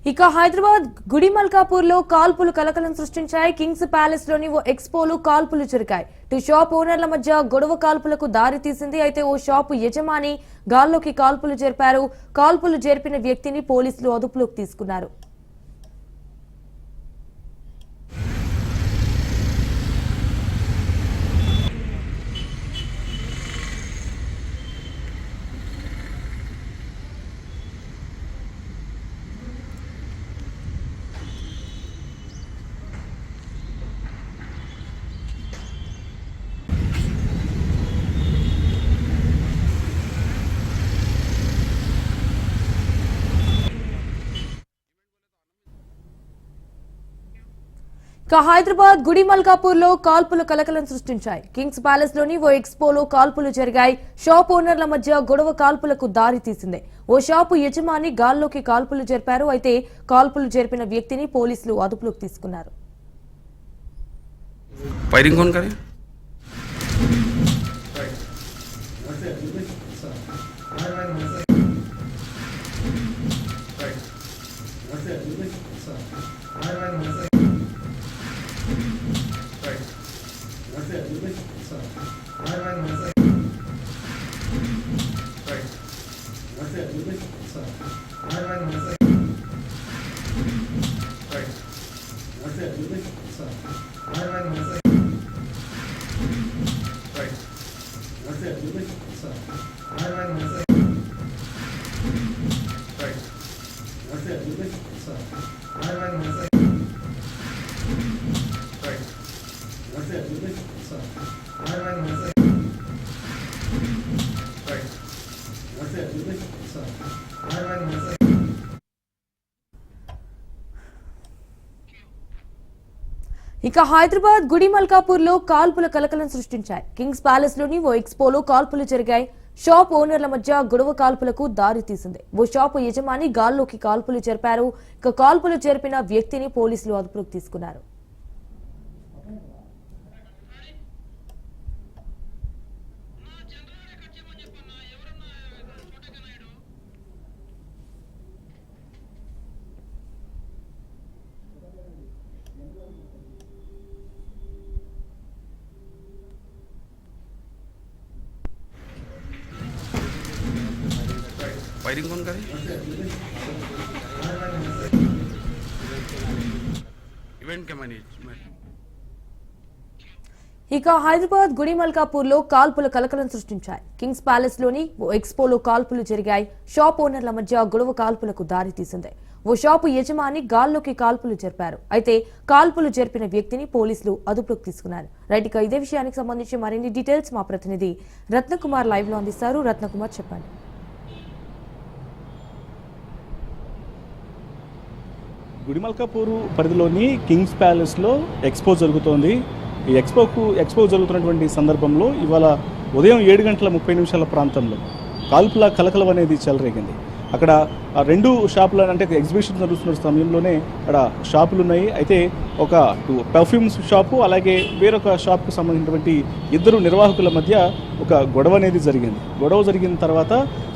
ఇక హైదరాబాద్ గుడిమల్కాపూర్ లో కాల్పులు కలకలం సృష్టించాయి. కింగ్స్ ప్యాలెస్ లోని ఓ ఎక్స్పోలో కాల్పులు జరిగాయి. షాప్ ఓనర్ల మధ్య గొడవ కాల్పులకు దారి తీసింది. అయితే ఓ షాపు యజమాని గాల్లోకి కాల్పులు జరిపారు. కాల్పులు జరిపిన వ్యక్తిని పోలీసులు అదుపులోకి తీసుకున్నారు. హైదరాబాద్ గుడిమల్కాపూర్ లో కాల్పులు కలకలం సృష్టించాయి. కింగ్స్ ప్యాలెస్ లోని ఓ ఎక్స్పోలో కాల్పులు జరిగాయి. షాప్ ఓనర్ల మధ్య గొడవ కాల్పులకు దారి తీసింది. ఓ షాపు యజమాని గాల్లోకి కాల్పులు జరిపారు. అయితే కాల్పులు జరిపిన వ్యక్తిని పోలీసులు అదుపులోకి తీసుకున్నారు. ఇక హైదరాబాద్ గుడిమల్కాపూర్ లో కాల్పుల కలకలం సృష్టించాయి. కింగ్స్ ప్యాలెస్ లోని ఓ ఎక్స్పోలో కాల్పులు జరిగాయి. షాప్ ఓనర్ల మధ్య గొడవ కాల్పులకు దారి తీసింది. ఓ షాపు యజమాని గాల్లోకి కాల్పులు జరిపారు. ఇక కాల్పులు జరిపిన వ్యక్తిని పోలీసులు అదుపులోకి తీసుకున్నారు. फायरिंग कौन करे? इवेंट के मैनेजमेंट. ఇక హైదరాబాద్ గుడిమల్కాపూర్ లో కాల్పుల కలకలం సృష్టించాయి. కింగ్స్ ప్యాలెస్ లోని ఓ ఎక్స్పోలో కాల్పులు జరిగాయి. షాప్ ఓనర్ల మధ్య గొడవ కాల్పులకు దారి తీసింది. ఓ షాపు యజమాని గాల్లోకి కాల్పులు జరిపారు. అయితే కాల్పులు జరిపిన వ్యక్తిని పోలీసులు అదుపులోకి తీసుకున్నారు. రైట్, ఇక ఇదే విషయానికి సంబంధించి మరిన్ని డీటెయిల్స్ మా ప్రతినిధి రత్నకుమార్ లైవ్ లో అందిస్తారు. రత్నకుమార్, చెప్పండి. గుడిమల్కాపూర్ పరిధిలోని కింగ్స్ ప్యాలెస్లో ఎక్స్పో జరుగుతోంది. ఈ ఎక్స్పో జరుగుతున్నటువంటి సందర్భంలో ఇవాళ ఉదయం 7:30 ప్రాంతంలో కాల్పుల కలకలం అనేది చెలరేగింది. అక్కడ రెండు షాపులు, అంటే ఎగ్జిబిషన్ జరుగుతున్న సమయంలోనే అక్కడ షాపులు ఉన్నాయి. అయితే ఒక పర్ఫ్యూమ్స్ షాపు, అలాగే వేరొక షాప్కు సంబంధించినటువంటి ఇద్దరు నిర్వాహకుల మధ్య ఒక గొడవ అనేది జరిగింది. గొడవ జరిగిన తర్వాత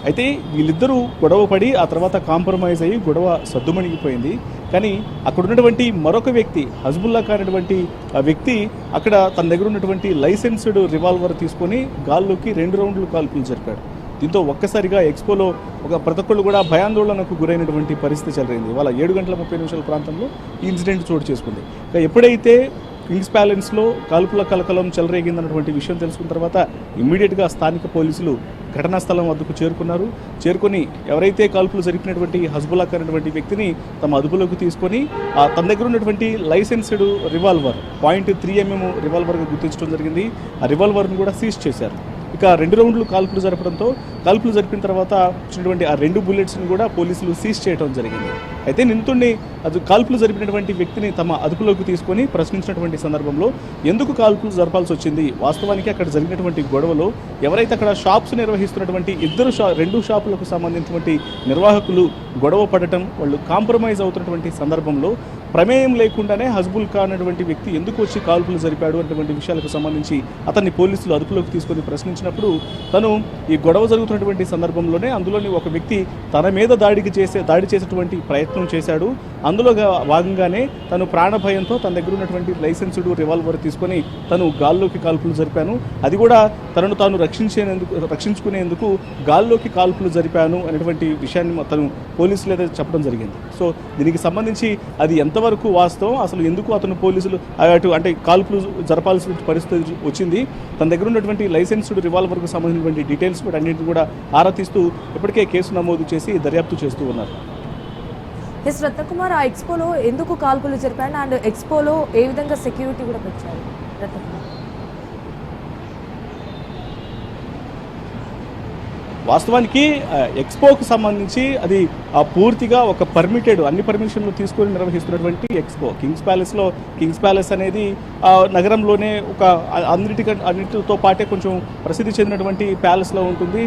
అయితే వీళ్ళిద్దరూ గొడవ పడి ఆ తర్వాత కాంప్రమైజ్ అయ్యి గొడవ సద్దుమణిగిపోయింది. కానీ అక్కడ ఉన్నటువంటి మరొక వ్యక్తి, హజ్బుల్లా కానిటువంటి ఆ వ్యక్తి, అక్కడ తన దగ్గర ఉన్నటువంటి లైసెన్స్డ్ రివాల్వర్ తీసుకొని గాల్లోకి 2 రౌండ్లు కాల్పులు జరిపాడు. దీంతో ఒక్కసారిగా ఎక్స్పోలో ప్రతి ఒక్కళ్ళు కూడా భయాందోళనకు గురైనటువంటి పరిస్థితి చెలరైంది. ఇవాళ 7:30 ప్రాంతంలో ఈ ఇన్సిడెంట్ చోటు చేసుకుంది. ఎప్పుడైతే కింగ్స్ ప్యాలెస్లో కాల్పుల కలకలం చెలరేగిందన్నటువంటి విషయం తెలుసుకున్న తర్వాత ఇమ్మీడియట్గా స్థానిక పోలీసులు ఘటనా స్థలం వద్దకు చేరుకొని ఎవరైతే కాల్పులు జరిపినటువంటి హజ్బుల్లా అనేటువంటి వ్యక్తిని తమ అదుపులోకి తీసుకొని తన దగ్గర ఉన్నటువంటి లైసెన్స్డ్ రివాల్వర్ .3mm రివాల్వర్గా గుర్తించడం జరిగింది. ఆ రివాల్వర్ను కూడా సీజ్ చేశారు. ఇక 2 రౌండ్లు కాల్పులు జరిపిన తర్వాత వచ్చినటువంటి ఆ 2 బుల్లెట్స్ని కూడా పోలీసులు సీజ్ చేయడం జరిగింది. అయితే నిందితుడిని కాల్పులు జరిపినటువంటి వ్యక్తిని తమ అదుపులోకి తీసుకొని ప్రశ్నించినటువంటి సందర్భంలో ఎందుకు కాల్పులు జరపాల్సి వచ్చింది, వాస్తవానికి అక్కడ జరిగినటువంటి గొడవలో ఎవరైతే అక్కడ షాప్స్ నిర్వహిస్తున్నటువంటి 2 షాపులకు సంబంధించినటువంటి నిర్వాహకులు గొడవ పడటం, వాళ్ళు కాంప్రమైజ్ అవుతున్నటువంటి సందర్భంలో ప్రమేయం లేకుండానే హజ్బుల్ ఖాన్ అనేటువంటి వ్యక్తి ఎందుకు వచ్చి కాల్పులు జరిపాడు అనేటువంటి విషయాలకు సంబంధించి అతన్ని పోలీసులు అదుపులోకి తీసుకొని ప్రశ్నించినప్పుడు తను ఈ గొడవ జరుగుతున్నటువంటి సందర్భంలోనే అందులోని ఒక వ్యక్తి తన మీద దాడి చేసేటువంటి ప్రయత్నం చేశాడు. అందులో భాగంగానే తను ప్రాణభయంతో తన దగ్గర ఉన్నటువంటి లైసెన్స్డ్ రివాల్వర్ తీసుకొని తను గాల్లోకి కాల్పులు జరిపాను, అది కూడా తనను తాను రక్షించుకునేందుకు గాల్లోకి కాల్పులు జరిపాను అనేటువంటి విషయాన్ని తను పోలీసులు అయితే చెప్పడం జరిగింది. సో దీనికి సంబంధించి అది ఎంతవరకు వాస్తవం, అసలు ఎందుకు అతను పోలీసులు అంటే కాల్పులు జరపాల్సిన పరిస్థితి వచ్చింది, తన దగ్గర ఉన్నటువంటి లైసెన్స్డ్ రివాల్వర్కు సంబంధించినటువంటి డీటెయిల్స్ కూడా అన్నింటినీ కూడా ఆరా తీస్తూ ఇప్పటికే కేసు నమోదు చేసి దర్యాప్తు చేస్తూ ఉన్నారు. ఎస్ రత్నకుమార్, ఆ ఎక్స్పోలో ఎందుకు కాల్పులు జరిపాడు అండ్ ఎక్స్పోలో ఏ విధంగా సెక్యూరిటీ కూడా పెంచారు రత్నకుమార్? వాస్తవానికి ఎక్స్పోకు సంబంధించి అది పూర్తిగా ఒక అన్ని పర్మిషన్లు తీసుకొని నిర్వహిస్తున్నటువంటి ఎక్స్పో కింగ్స్ ప్యాలెస్ అనేది నగరంలోనే ఒక అన్నిటితో పాటే కొంచెం ప్రసిద్ధి చెందినటువంటి ప్యాలెస్లో ఉంటుంది.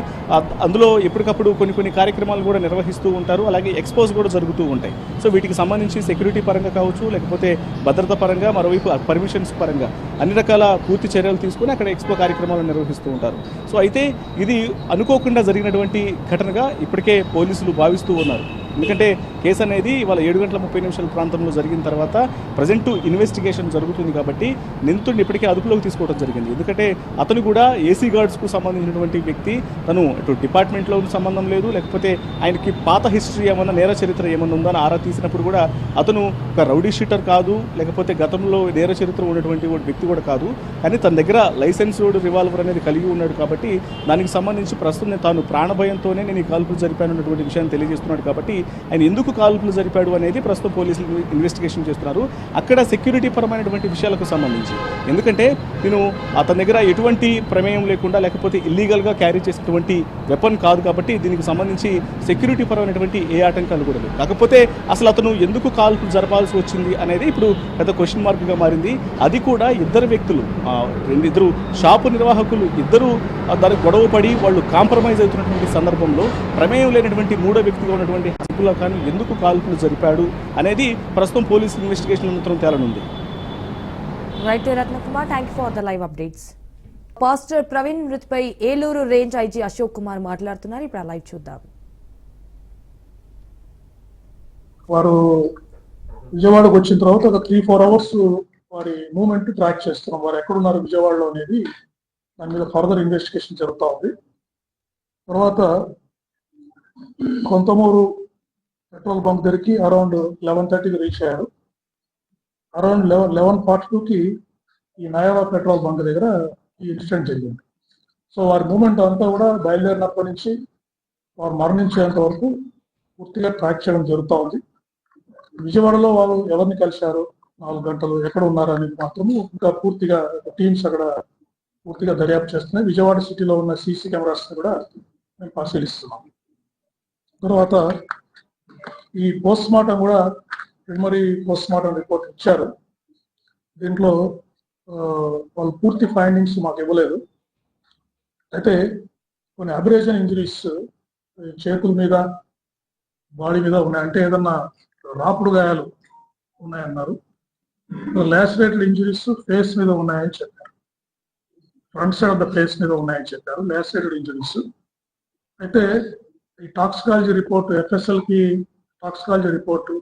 అందులో ఎప్పటికప్పుడు కొన్ని కార్యక్రమాలు కూడా నిర్వహిస్తూ ఉంటారు, అలాగే ఎక్స్పోస్ కూడా జరుగుతూ ఉంటాయి. సో వీటికి సంబంధించి సెక్యూరిటీ పరంగా కావచ్చు, లేకపోతే భద్రత పరంగా, మరోవైపు పర్మిషన్స్ పరంగా అన్ని రకాల పూర్తి చర్యలు తీసుకుని అక్కడ ఎక్స్పో కార్యక్రమాలు నిర్వహిస్తూ ఉంటారు. సో అయితే ఇది అనుకోకుండా జరిగినటువంటి ఘటనగా ఇప్పటికే పోలీసులు భావిస్తూ ఉన్నారు. ఎందుకంటే కేసు అనేది ఇవాళ 7:30 ప్రాంతంలో జరిగిన తర్వాత ప్రజెంట్ ఇన్వెస్టిగేషన్ జరుగుతుంది కాబట్టి నిందితుడిని ఇప్పటికే అదుపులోకి తీసుకోవడం జరిగింది. ఎందుకంటే అతను కూడా ఏసీ గార్డ్స్కు సంబంధించినటువంటి వ్యక్తి, తను ఇటు డిపార్ట్మెంట్లో సంబంధం లేదు, లేకపోతే ఆయనకి పాత హిస్టరీ ఏమన్నా నేర చరిత్ర ఏమన్నా ఉందని ఆరా తీసినప్పుడు కూడా అతను ఒక రౌడీ షీటర్ కాదు, లేకపోతే గతంలో నేర చరిత్ర ఉన్నటువంటి వ్యక్తి కూడా కాదు, కానీ తన దగ్గర లైసెన్స్డ్ రివాల్వర్ అనేది కలిగి ఉన్నాడు కాబట్టి దానికి సంబంధించి ప్రస్తుతం తాను ప్రాణభయంతోనే నేను ఈ కాల్పులు జరిపాను అన్నటువంటి విషయాన్ని తెలియజేస్తున్నాడు. కాబట్టి ఆయన ఎందుకు కాల్పులు జరిపాడు అనేది ప్రస్తుతం పోలీసులు ఇన్వెస్టిగేషన్ చేస్తున్నారు. అక్కడ సెక్యూరిటీ పరమైనటువంటి విషయాలకు సంబంధించి, ఎందుకంటే నేను అతని దగ్గర ఎటువంటి ప్రమేయం లేకుండా లేకపోతే ఇల్లీగల్గా క్యారీ చేసినటువంటి వెపన్ కాదు కాబట్టి దీనికి సంబంధించి సెక్యూరిటీ పరమైనటువంటి ఏ ఆటంకాలు కూడా లేవు. కాకపోతే అసలు అతను ఎందుకు కాల్పులు జరపాల్సి వచ్చింది అనేది ఇప్పుడు పెద్ద క్వశ్చన్ మార్క్గా మారింది. అది కూడా ఇద్దరు వ్యక్తులు, ఇద్దరు షాపు నిర్వాహకులు ఇద్దరు దానికి గొడవ పడి వాళ్ళు కాంప్రమైజ్ అవుతున్నటువంటి సందర్భంలో ప్రమేయం లేనటువంటి మూడో వ్యక్తిగా ఉన్నటువంటి హజ్బుల్లా ఖాన్ ఎందుకు కాల్పులు జరిపాడు అనేది ప్రస్తుతం పోలీసు ఇన్వెస్టిగేషన్ అనంతరం తేలనుంది. Right Ratnakumar, thank you for the live updates. Pastor Praveen మృతిపై ఏలూరు రేంజ్ ఐజీ అశోక్ కుమార్ మాట్లాడుతున్నారు. ఇప్పుడు లైవ్ చూద్దాం. వారు విజయవాడకు వచ్చిన తర్వాత ఒక 3-4 అవర్స్ వారి మూవ్మెంట్ ట్రాక్ చేస్తున్నాం. వారు ఎక్కడున్నారు విజయవాడలో అనేది దాని మీద ఫర్దర్ ఇన్వెస్టిగేషన్ జరుగుతూ ఉంది. తర్వాత కొంతమూరు పెట్రోల్ బంక్ దగ్గరికి అరౌండ్ 11:30కి రీచ్ అయ్యారు. అరౌండ్ 11:42కి ఈ నయావా పెట్రోల్ బంక్ దగ్గర ఈ ఇన్సిడెంట్ జరిగింది. సో వారి మూమెంట్ అంతా కూడా బయలుదేరినప్పటి నుంచి వారు మరణించేంత వరకు పూర్తిగా ట్రాక్ చేయడం జరుగుతూ ఉంది. విజయవాడలో వాళ్ళు ఎవరిని కలిశారు, 4 గంటలు ఎక్కడ ఉన్నారు అనేది మాత్రము ఇంకా పూర్తిగా టీమ్స్ అక్కడ పూర్తిగా దర్యాప్తు చేస్తున్నాయి. విజయవాడ సిటీలో ఉన్న సీసీ కెమెరాస్ కూడా మేము పరిశీలిస్తున్నాం. తర్వాత ఈ పోస్ట్ మార్టం కూడా ప్రిలిమినరీ పోస్ట్ మార్టం రిపోర్ట్ ఇచ్చారు. దీంట్లో వాళ్ళు పూర్తి ఫైండింగ్స్ మాకు ఇవ్వలేదు. అయితే కొన్ని అబ్రేషన్ ఇంజరీస్ చేతుల మీద, బాడీ మీద ఉన్నాయి, అంటే ఏదన్నా రాపుడు గాయాలు ఉన్నాయన్నారు. లాసిరేటెడ్ ఇంజరీస్ ఫేస్ మీద ఉన్నాయని చెప్పారు, front side of the face మీద ఉన్నాయని చెప్పారు లాసిరేటెడ్ ఇంజరీస్. అయితే ఈ టాక్సికాలజీ రిపోర్ట్, ఎఫ్ఎస్ఎల్కి టాక్సికాలజీ రిపోర్టు,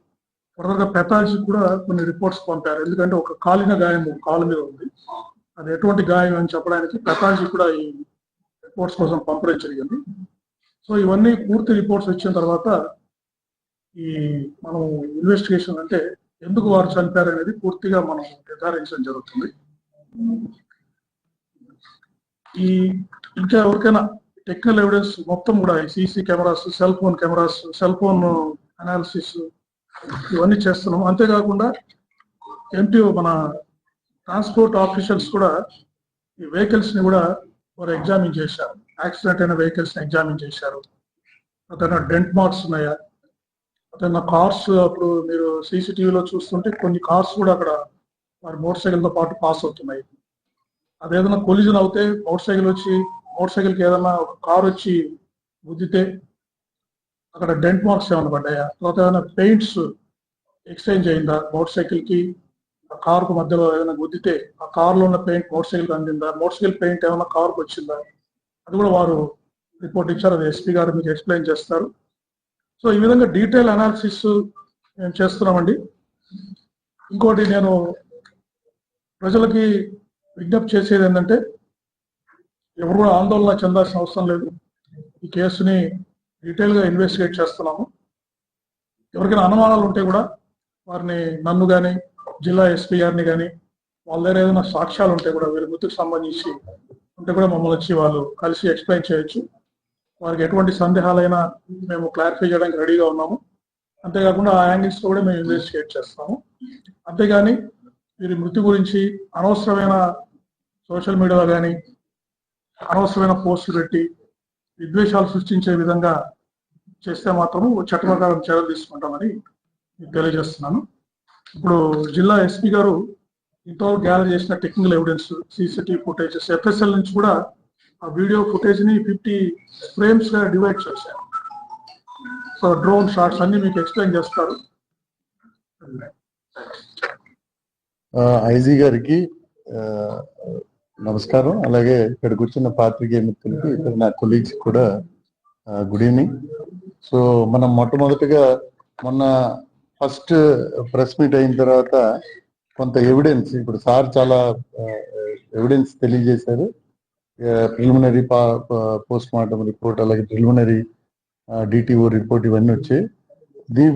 ఫర్దర్గా పెథాలజీ కూడా కొన్ని రిపోర్ట్స్ పంపారు. ఎందుకంటే ఒక కాలిన గాయం కాలు మీద ఉంది, అది ఎటువంటి గాయం అని చెప్పడానికి పెథాలజీ కూడా ఈ రిపోర్ట్స్ కోసం పంపడం జరిగింది. సో ఇవన్నీ పూర్తి రిపోర్ట్స్ వచ్చిన తర్వాత ఈ మనం ఇన్వెస్టిగేషన్ అంటే ఎందుకు వారు చనిపోయారు అనేది పూర్తిగా మనం నిర్ధారించడం జరుగుతుంది. ఈ ఇంకా ఎవరికైనా టెక్నికల్ ఎవిడెన్స్ మొత్తం కూడా CC cameras, cell phone cameras, cell phone analysis ఇవన్నీ చేస్తున్నాం. అంతేకాకుండా ఎంటీఓ మన ట్రాన్స్పోర్ట్ ఆఫీషియల్స్ కూడా ఈ వెహికల్స్ ని కూడా వారు ఎగ్జామిన్ చేశారు. యాక్సిడెంట్ అయిన వెహికల్స్ ని ఎగ్జామిన్ చేశారు. అతను డెంట్ మార్క్స్ ఉన్నాయా, అతను కార్స్, అప్పుడు మీరు సీసీటీవీలో చూస్తుంటే కొన్ని కార్స్ కూడా అక్కడ వారి మోటార్ సైకిల్తో పాటు పాస్ అవుతున్నాయి. అదేదైనా కొలిజన్ అవుతే మోటార్ సైకిల్కి ఏదైనా ఒక కార్ వచ్చి గుద్దితే అక్కడ డెంట్ మార్క్స్ ఏమైనా పడ్డాయా, తర్వాత ఏమైనా పెయింట్స్ ఎక్స్చేంజ్ అయిందా, మోటార్ సైకిల్ కి ఆ కారుకు మధ్యలో ఏదైనా గుద్దితే ఆ కారులో ఉన్న పెయింట్ మోటార్ సైకిల్ అందిందా, మోటార్ సైకిల్ పెయింట్ ఏమైనా కారుకు వచ్చిందా, అది కూడా వారు రిపోర్ట్ ఇచ్చారు. అది ఎస్పీ గారు మీకు ఎక్స్ప్లెయిన్ చేస్తారు. సో ఈ విధంగా డీటెయిల్ అనాలిసిస్ మేము చేస్తున్నామండి. ఇంకోటి నేను ప్రజలకి విజ్ఞప్తి చేసేది ఏంటంటే, ఎవరు కూడా ఆందోళన చెందాల్సిన అవసరం లేదు. ఈ కేసుని డీటెయిల్గా ఇన్వెస్టిగేట్ చేస్తున్నాము. ఎవరికైనా అనుమానాలు ఉంటే కూడా వారిని, నన్ను కానీ జిల్లా ఎస్పీ గారిని కానీ, వాళ్ళ దగ్గర ఏదైనా సాక్ష్యాలు ఉంటే కూడా, వీరి మృతికి సంబంధించి ఉంటే కూడా మమ్మల్ని వచ్చి వాళ్ళు కలిసి ఎక్స్ప్లెయిన్ చేయొచ్చు. వారికి ఎటువంటి సందేహాలైనా మేము క్లారిఫై చేయడానికి రెడీగా ఉన్నాము. అంతేకాకుండా ఆ యాంగిల్స్ కూడా మేము ఇన్వెస్టిగేట్ చేస్తాము. అంతేగాని వీరి మృతి గురించి అనవసరమైన సోషల్ మీడియాలో కానీ అనవసరమైన పోస్టులు పెట్టి విద్వేషాలు సృష్టించే విధంగా చేస్తే మాత్రము చట్ట ప్రకారం చర్యలు తీసుకుంటామని మీకు తెలియజేస్తున్నాను. ఇప్పుడు జిల్లా ఎస్పీ గారు ఇంతవరకు గ్యాదర్ చేసిన technical evidence, CCTV footages, FSL నుంచి కూడా ఆ వీడియో ఫుటేజ్ ని 50 ఫ్రేమ్స్ గా డివైడ్ చేశారు. సో డ్రోన్ షాట్స్ అన్ని మీకు ఎక్స్ప్లెయిన్ చేస్తారు. ఐజీ గారికి నమస్కారం. అలాగే ఇక్కడ కూర్చున్న పాత్రికేయ మిత్రులకి, ఇక్కడ నా కొలీగ్స్ కూడా గుడ్ ఈవినింగ్. సో మనం మొట్టమొదటిగా మొన్న ఫస్ట్ ప్రెస్ మీట్ అయిన తర్వాత కొంత ఎవిడెన్స్, ఇప్పుడు సార్ చాలా ఎవిడెన్స్ తెలియజేశారు. ప్రిలిమినరీ పోస్ట్ మార్టం రిపోర్ట్, అలాగే ప్రిలిమినరీ డిటిఓ రిపోర్ట్ ఇవన్నీ వచ్చాయి.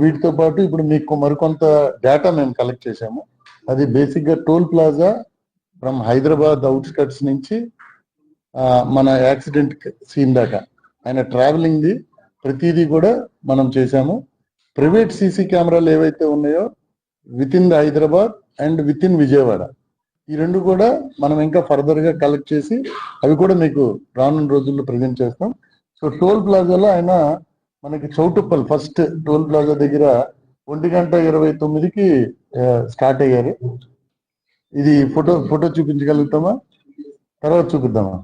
వీటితో పాటు ఇప్పుడు మీకు మరికొంత డేటా మేము కలెక్ట్ చేశాము. అది బేసిక్ గా toll plaza from Hyderabad outskirts నుంచి మన యాక్సిడెంట్ సీన్ దాకా ఆయన ట్రావెలింగ్ ది ప్రతిదీ కూడా మనం చేశాము. ప్రైవేట్ సీసీ కెమెరాలు ఏవైతే ఉన్నాయో with in the Hyderabad and with in Vijayawada, ఈ రెండు కూడా మనం ఇంకా ఫర్దర్ గా కలెక్ట్ చేసి అవి కూడా మీకు రానున్న రోజుల్లో ప్రజెంట్ చేస్తాం. సో టోల్ ప్లాజాలో ఆయన మనకి చౌటుప్పల్ ఫస్ట్ టోల్ ప్లాజా దగ్గర 1:29కి స్టార్ట్ అయ్యారు. ఇది ఫోటో చూపించగలుగుతామా? తర్వాత చూపిద్దామా?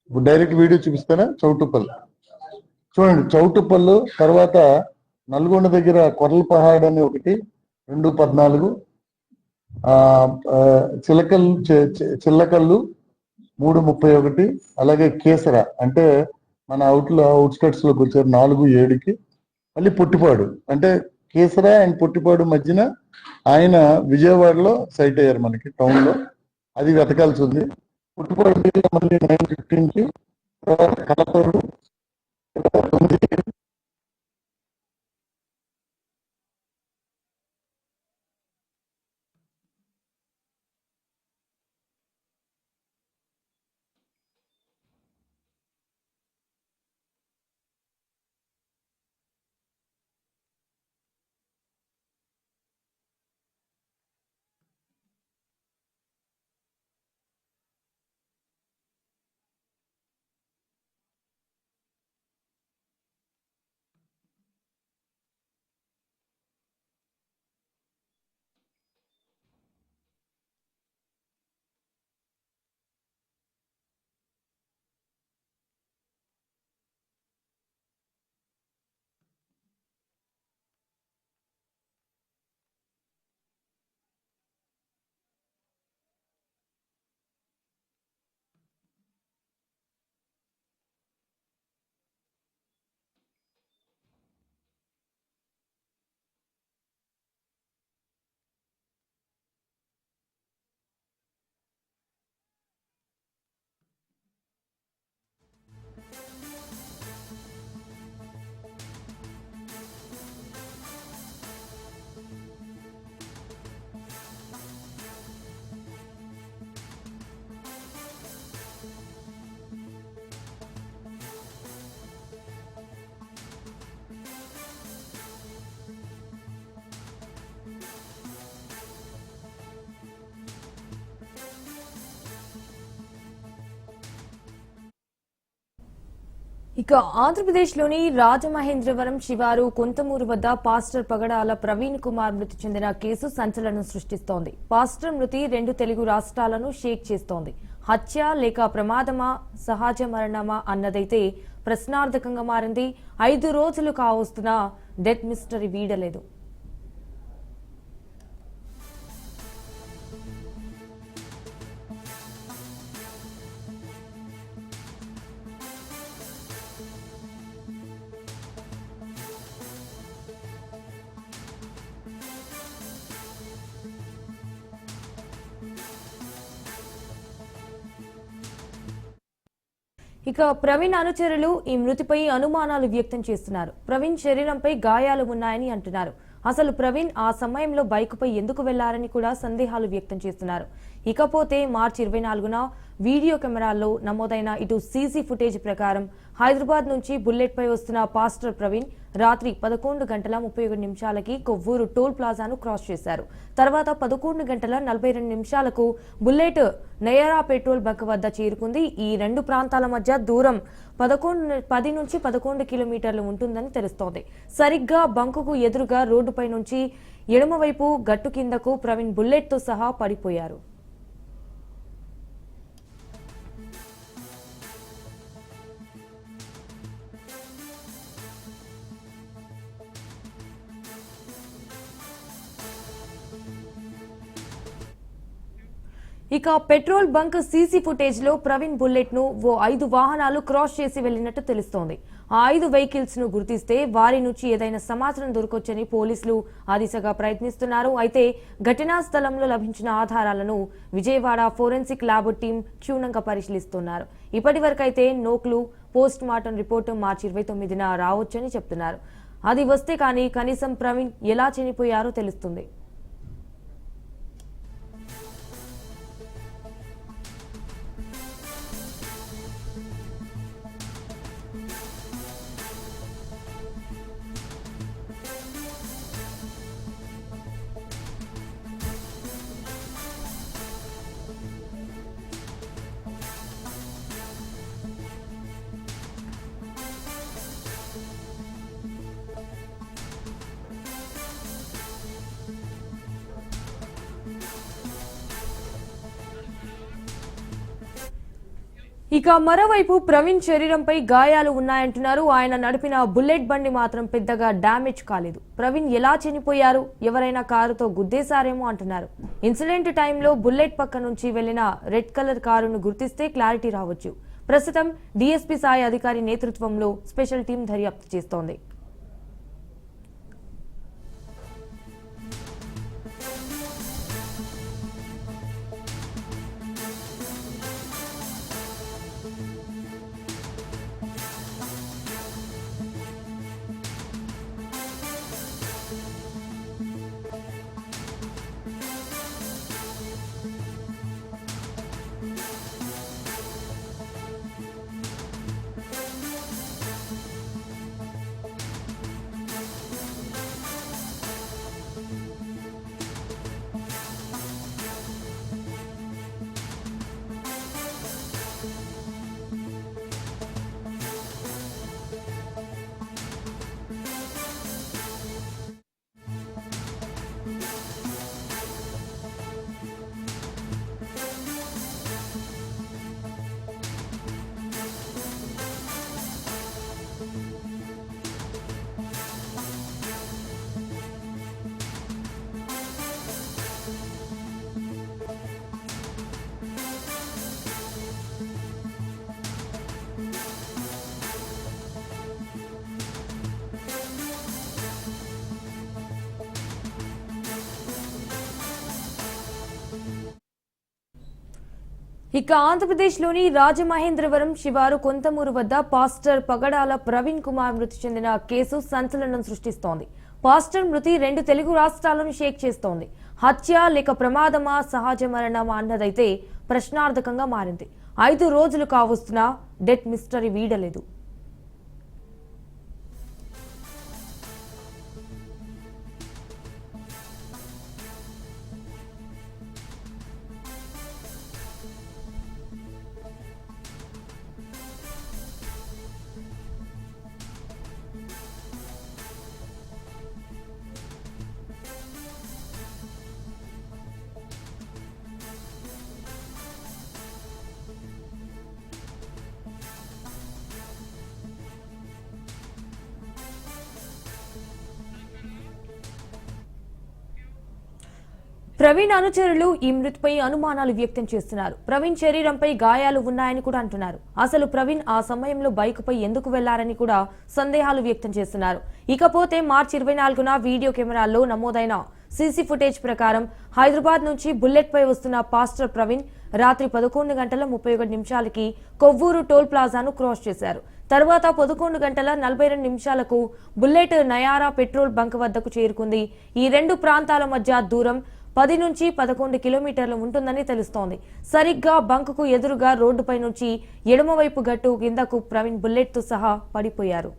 ఇప్పుడు డైరెక్ట్ వీడియో చూపిస్తానా? చౌటుప్పల్ చూడండి. చౌటుప్పల్ తర్వాత నల్గొండ దగ్గర కొర్లపహాడ్ అని ఒకటి 2:14, చిల్లకల్లు 3:31, అలాగే కేసర అంటే మన అవుట్స్కట్స్ లోకి వచ్చారు 4:07కి. మళ్ళీ పొట్టిపాడు అంటే కేసర అండ్ పొట్టిపాడు మధ్యన ఆయన విజయవాడలో సైట్ అయ్యారు మనకి టౌన్ లో. అది వెతకాల్సి ఉంది. పొట్టిపాడు దగ్గర మళ్ళీ 9:15కి, తర్వాత కలపూరు 9. ఇక ఆంధ్రప్రదేశ్లోని రాజమహేంద్రవరం శివారు కొంతమూరు వద్ద పాస్టర్ పగడాల ప్రవీణ్ కుమార్ మృతి చెందిన కేసు సంచలనం సృష్టిస్తోంది. పాస్టర్ మృతి 2 తెలుగు రాష్ట్రాలను షేక్ చేస్తోంది. హత్య లేక ప్రమాదమా, సహజ మరణమా అన్నదైతే ప్రశ్నార్థకంగా మారింది. 5 రోజులు కావస్తున్నా డెత్ మిస్టరీ వీడలేదు. ఇక ప్రవీణ్ అనుచరులు ఈ మృతిపై అనుమానాలు వ్యక్తం చేస్తున్నారు. ప్రవీణ్ శరీరంపై గాయాలు ఉన్నాయని అంటున్నారు. అసలు ప్రవీణ్ ఆ సమయంలో బైకుపై ఎందుకు వెళ్లారని కూడా సందేహాలు వ్యక్తం చేస్తున్నారు. ఇకపోతే మార్చి 24న వీడియో కెమెరాల్లో నమోదైన ఇటు సీసీ ఫుటేజ్ ప్రకారం హైదరాబాద్ నుంచి బుల్లెట్ పై వస్తున్న పాస్టర్ ప్రవీణ్ రాత్రి 11:31 కొవ్వూరు టోల్ ప్లాజాను క్రాస్ చేశారు. తర్వాత 11:42 బుల్లెట్ నయరా పెట్రోల్ బంక్ వద్ద చేరుకుంది. ఈ రెండు ప్రాంతాల మధ్య దూరం 10 నుంచి 11 కిలోమీటర్లు ఉంటుందని తెలుస్తోంది. సరిగ్గా బంకుకు ఎదురుగా రోడ్డుపై నుంచి ఎడమవైపు గట్టు కిందకు ప్రవీణ్ బుల్లెట్ తో సహా పడిపోయారు. ఇక పెట్రోల్ బంక్ సీసీ ఫుటేజ్ లో ప్రవీణ్ బుల్లెట్ ను ఓ 5 వాహనాలు క్రాస్ చేసి వెళ్లినట్టు తెలుస్తోంది. ఆ 5 వెహికల్స్ ను గుర్తిస్తే వారి నుంచి ఏదైనా సమాచారం దొరకొచ్చని పోలీసులు ఆ దిశగా ప్రయత్నిస్తున్నారు. అయితే ఘటనా స్థలంలో లభించిన ఆధారాలను విజయవాడ ఫోరెన్సిక్ ల్యాబ్ టీం క్షుణ్ణంగా పరిశీలిస్తున్నారు. ఇప్పటి వరకైతే నోక్లు పోస్ట్ మార్టం రిపోర్టు మార్చి 29న రావచ్చని చెప్తున్నారు. అది వస్తే కానీ కనీసం ప్రవీణ్ ఎలా చనిపోయారో తెలుస్తుంది. ఇక మరోవైపు ప్రవీణ్ శరీరంపై గాయాలు ఉన్నాయంటున్నారు. ఆయన నడిపిన బుల్లెట్ బండి మాత్రం పెద్దగా డ్యామేజ్ కాలేదు. ప్రవీణ్ ఎలా చనిపోయారు, ఎవరైనా కారుతో గుద్దేశారేమో అంటున్నారు. ఇన్సిడెంట్ టైంలో బుల్లెట్ పక్క నుంచి వెళ్లిన రెడ్ కలర్ కారును గుర్తిస్తే క్లారిటీ రావచ్చు. ప్రస్తుతం డీఎస్పీ స్థాయి అధికారి నేతృత్వంలో స్పెషల్ టీం దర్యాప్తు చేస్తోంది. ఇక ఆంధ్రప్రదేశ్లోని రాజమహేంద్రవరం శివారు కొంతమూరు వద్ద పాస్టర్ పగడాల ప్రవీణ్ కుమార్ మృతి చెందిన కేసు సంచలనం సృష్టిస్తోంది. పాస్టర్ మృతి 2 తెలుగు రాష్ట్రాలను షేక్ చేస్తోంది. హత్య లేక ప్రమాదమా, సహజ మరణమా అన్నదైతే ప్రశ్నార్థకంగా మారింది. 5 రోజులు కావస్తున్నా డెత్ మిస్టరీ వీడలేదు. ప్రవీణ్ అనుచరులు ఈ మృతిపై అనుమానాలు వ్యక్తం చేస్తున్నారు. ప్రవీణ్ శరీరంపై గాయాలు ఉన్నాయని కూడా అంటున్నారు. అసలు ప్రవీణ్ ఆ సమయంలో బైకుపై ఎందుకు వెళ్లారని కూడా సందేహాలు వ్యక్తం చేస్తున్నారు. ఇకపోతే మార్చి 24న వీడియో కెమెరాల్లో నమోదైన సీసీ ఫుటేజ్ ప్రకారం హైదరాబాద్ నుంచి బుల్లెట్ పై వస్తున్న పాస్టర్ ప్రవీణ్ రాత్రి 11:31 కొవ్వూరు టోల్ ప్లాజాను క్రాస్ చేశారు. తర్వాత 11:42 బుల్లెట్ నయారా పెట్రోల్ బంక్ వద్దకు చేరుకుంది. ఈ రెండు ప్రాంతాల మధ్య దూరం 10 నుంచి 11 కిలోమీటర్లు ఉంటుందని తెలుస్తోంది. సరిగ్గా బంకుకు ఎదురుగా రోడ్డుపై నుంచి ఎడమవైపు గట్టు కిందకు ప్రవీణ్ బుల్లెట్ తో సహా పడిపోయారు.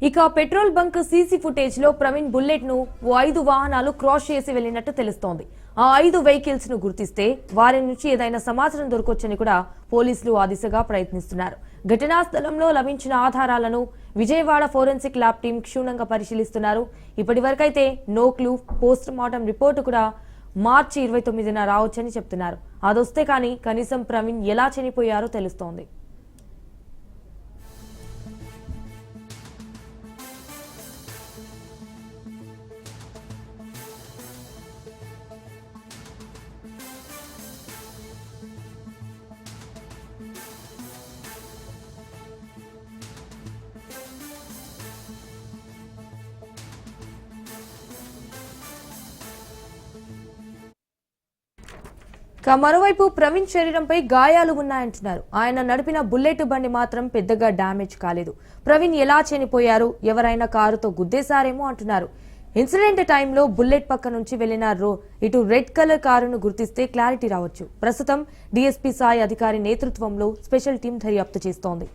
ఇక పెట్రోల్ బంక్ సీసీ ఫుటేజ్ లో ప్రవీణ్ బుల్లెట్ ను 5 వాహనాలు క్రాస్ చేసి వెళ్లినట్టు తెలుస్తోంది. ఆ 5 వెహికల్స్ ను గుర్తిస్తే వారి నుంచి ఏదైనా సమాచారం దొరకొచ్చని కూడా పోలీసులు ఆ దిశగా ప్రయత్నిస్తున్నారు. ఘటనా స్థలంలో లభించిన ఆధారాలను విజయవాడ ఫోరెన్సిక్ ల్యాబ్ టీం క్షుణ్ణంగా పరిశీలిస్తున్నారు. ఇప్పటివరకైతే no clue post mortem report కూడా మార్చి 29న రావచ్చని చెప్తున్నారు. అదొస్తే కానీ కనీసం ప్రవీణ్ ఎలా చనిపోయారో తెలుస్తోంది. మరోవైపు ప్రవీణ్ శరీరంపై గాయాలు ఉన్నాయంటున్నారు. ఆయన నడిపిన బుల్లెట్ బండి మాత్రం పెద్దగా డ్యామేజ్ కాలేదు. ప్రవీణ్ ఎలా చనిపోయారు, ఎవరైనా కారుతో గుద్దేశారేమో అంటున్నారు. ఇన్సిడెంట్ టైంలో బుల్లెట్ పక్క నుంచి వెళ్లిన ఇటు రెడ్ కలర్ కారును గుర్తిస్తే క్లారిటీ రావచ్చు. ప్రస్తుతం డీఎస్పీ సాయి అధికారి నేతృత్వంలో స్పెషల్ టీం దర్యాప్తు చేస్తోంది.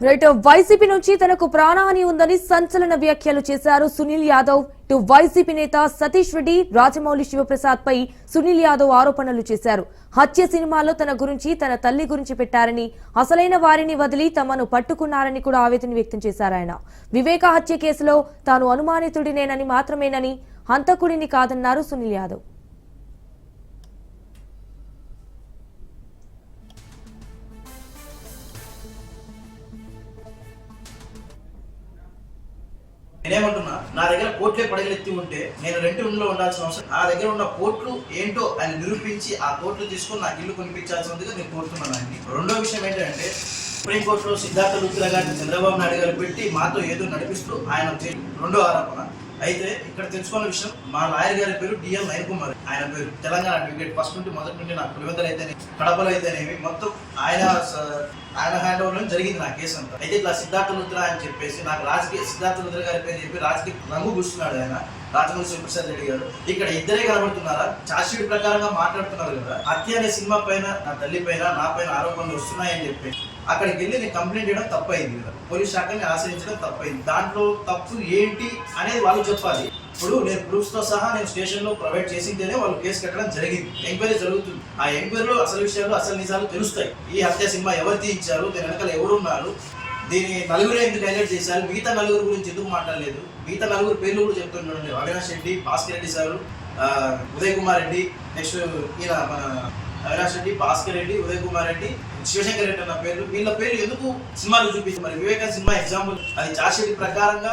రైట్, వైసీపీ నుంచి తనకు ప్రాణహాని ఉందని సంచలన వ్యాఖ్యలు చేశారు సునీల్ యాదవ్. ఇటు వైసీపీ నేత సతీష్ రెడ్డి, రాజమౌళి శివప్రసాద్ పై సునీల్ యాదవ్ ఆరోపణలు చేశారు. హత్య సినిమాలో తన గురించి, తన తల్లి గురించి పెట్టారని, అసలైన వారిని వదిలి తమను పట్టుకున్నారని కూడా ఆవేదన వ్యక్తం చేశారు ఆయన. వివేక హత్య కేసులో తాను అనుమానితుడినేనని మాత్రమేనని, హంతకుడిని కాదన్నారు సునీల్ యాదవ్. నేనేమంటున్నా, నా దగ్గర కోట్లే పడగలెత్తి ఉంటే నేను రెంట్ రూమ్లో ఉండాల్సిన అవసరం, నా దగ్గర ఉన్న కోట్లు ఏంటో ఆయన నిరూపించి ఆ కోట్లు తీసుకొని నాకు ఇల్లు కొనిపించాల్సిందిగా నేను కోరుతున్నాను ఆయన్ని. రెండో విషయం ఏంటంటే, సుప్రీంకోర్టులో సిద్ధార్థ లూత్రా గారిని చంద్రబాబు నాయుడు గారు పెట్టి మాతో ఏదో నడిపిస్తూ ఆయన రెండో ఆరోపణ. అయితే ఇక్కడ తెలుసుకున్న విషయం, మా లాయర్ గారి పేరు డిఎల్ నయన్ కుమార్. ఆయన పేరు తెలంగాణ అడ్వకేట్. ఫస్ట్ నుండి మొదటి నుండి నాకు పులివెందులు అయితేనే, కడపలో అయితేనేవి మొత్తం ఆయన హ్యాండ్ ఓవర్ లో జరిగింది నా కేసు అంతా. అయితే ఇట్లా సిద్ధార్థ లూత్రా అని చెప్పేసి నాకు రాజకీయ సిద్ధార్థ లూత్రా గారి పేరు చెప్పి రాజకీయ రంగు పూస్తున్నాడు ఆయన, రాజమౌళి శివప్రసాద్ రెడ్డి గారు. ఇక్కడ ఇద్దరే కనబడుతున్నారా? ఛార్జ్ షీట్ ప్రకారంగా మాట్లాడుతున్నారు కదా. హత్య అనే సినిమా పైన, నా తల్లి పైన, నా పైన ఆరోపణలు వస్తున్నాయని చెప్పి అక్కడికి వెళ్ళి నేను కంప్లైంట్ చేయడం తప్పైంది కదా, పోలీస్ శాఖని ఆశ్రయించడం తప్పైంది. దాంట్లో తప్పు ఏంటి అనేది వాళ్ళు చెప్పాలి. ఇప్పుడు నేను ప్రూఫ్స్ తో సహా నేను స్టేషన్ లో ప్రొవైడ్ చేసిందేనే వాళ్ళు కేసు కట్టడం జరిగింది. ఎంక్వైరీ జరుగుతుంది. ఆ ఎంక్వైరీలో అసలు విషయాలు, అసలు నిజాలు తెలుస్తాయి. ఈ హత్య సినిమా ఎవరు తీయించారు, దీని వెనకాల ఎవరున్నారు, దీని నలుగురే ఎందుకు హైలైట్ చేశారు, మిగతా నలుగురు గురించి ఎందుకు మాట్లాడలేదు, మిగతా నలుగురు పేర్లు కూడా చెప్తున్నాడు. అవినాష్ రెడ్డి, భాస్కర్ రెడ్డి సారు, ఉదయ్ కుమార్ రెడ్డి, నెక్స్ట్ ఈయన మన అవినాష్ రెడ్డి, భాస్కర్ రెడ్డి, ఉదయ్ కుమార్ రెడ్డి, శివశంకర్ రెడ్డి అన్న పేర్లు, వీళ్ళ పేర్లు ఎందుకు సినిమాలు చూపించారు? మరి వివేకా సినిమా ఎగ్జాంపుల్, అది ఛార్జ్ షీట్ ప్రకారంగా